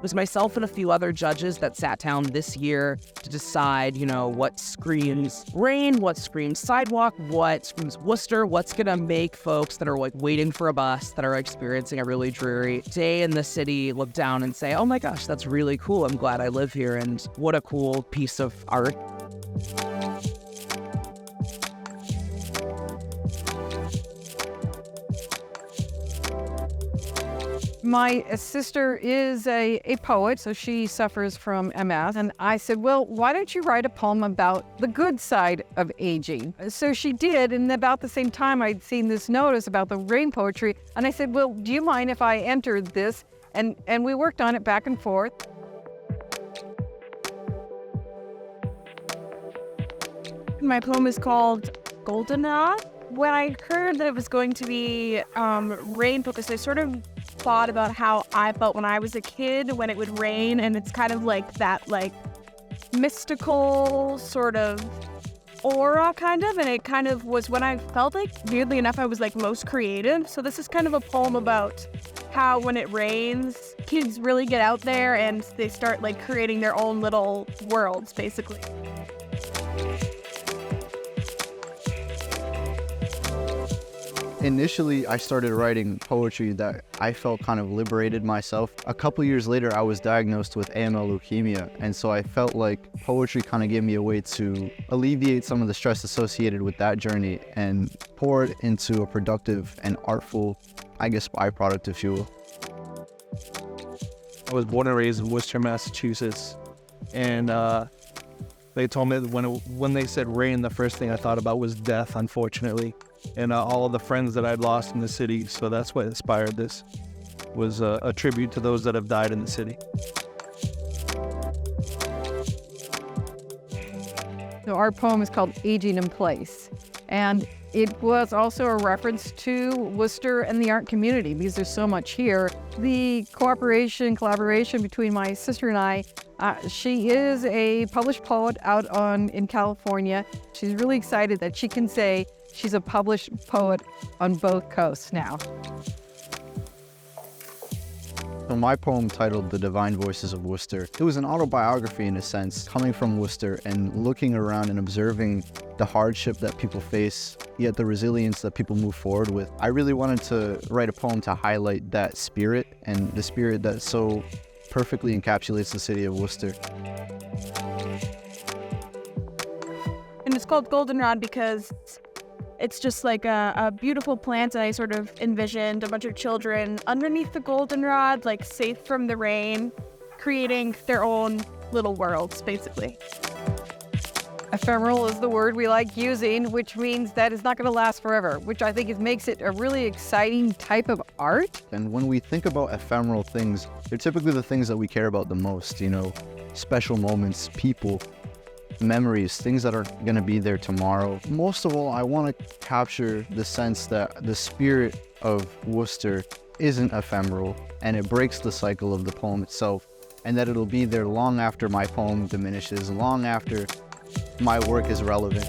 was myself and a few other judges that sat down this year to decide, what screams rain, what screams sidewalk, what screams Worcester, what's gonna make folks that are like waiting for a bus, that are experiencing a really dreary day in the city, look down and say, oh my gosh, that's really cool. I'm glad I live here, and what a cool piece of art. My sister is a poet, so she suffers from MS. And I said, well, why don't you write a poem about the good side of aging? So she did, and about the same time I'd seen this notice about the rain poetry. And I said, well, do you mind if I entered this? And we worked on it back and forth. My poem is called Goldenrod. When I heard that it was going to be rain focused, I sort of thought about how I felt when I was a kid when it would rain, and it's kind of like that mystical sort of aura and it kind of was when I felt like, weirdly enough, I was most creative. So this is kind of a poem about how when it rains, kids really get out there and they start creating their own little worlds, basically. Initially, I started writing poetry that I felt kind of liberated myself. A couple years later, I was diagnosed with AML leukemia, and so I felt like poetry kind of gave me a way to alleviate some of the stress associated with that journey and pour it into a productive and artful, byproduct, if you will. I was born and raised in Worcester, Massachusetts, and they told me that when they said rain, the first thing I thought about was death, unfortunately, and all of the friends that I'd lost in the city. So that's what inspired this, was a tribute to those that have died in the city. So our poem is called Aging in Place. And it was also a reference to Worcester and the art community because there's so much here. The collaboration between my sister and I, she is a published poet out in California. She's really excited that she can say she's a published poet on both coasts now. So my poem, titled The Divine Voices of Worcester, it was an autobiography in a sense, coming from Worcester and looking around and observing the hardship that people face, yet the resilience that people move forward with. I really wanted to write a poem to highlight that spirit, and the spirit that so perfectly encapsulates the city of Worcester. And it's called Goldenrod because it's just a beautiful plant, and I sort of envisioned a bunch of children underneath the goldenrod, safe from the rain, creating their own little worlds, basically. Ephemeral is the word we like using, which means that it's not going to last forever, which I think makes it a really exciting type of art. And when we think about ephemeral things, they're typically the things that we care about the most, special moments, people, memories, things that are going to be there tomorrow. Most of all, I want to capture the sense that the spirit of Worcester isn't ephemeral, and it breaks the cycle of the poem itself, and that it'll be there long after my poem diminishes, long after my work is relevant.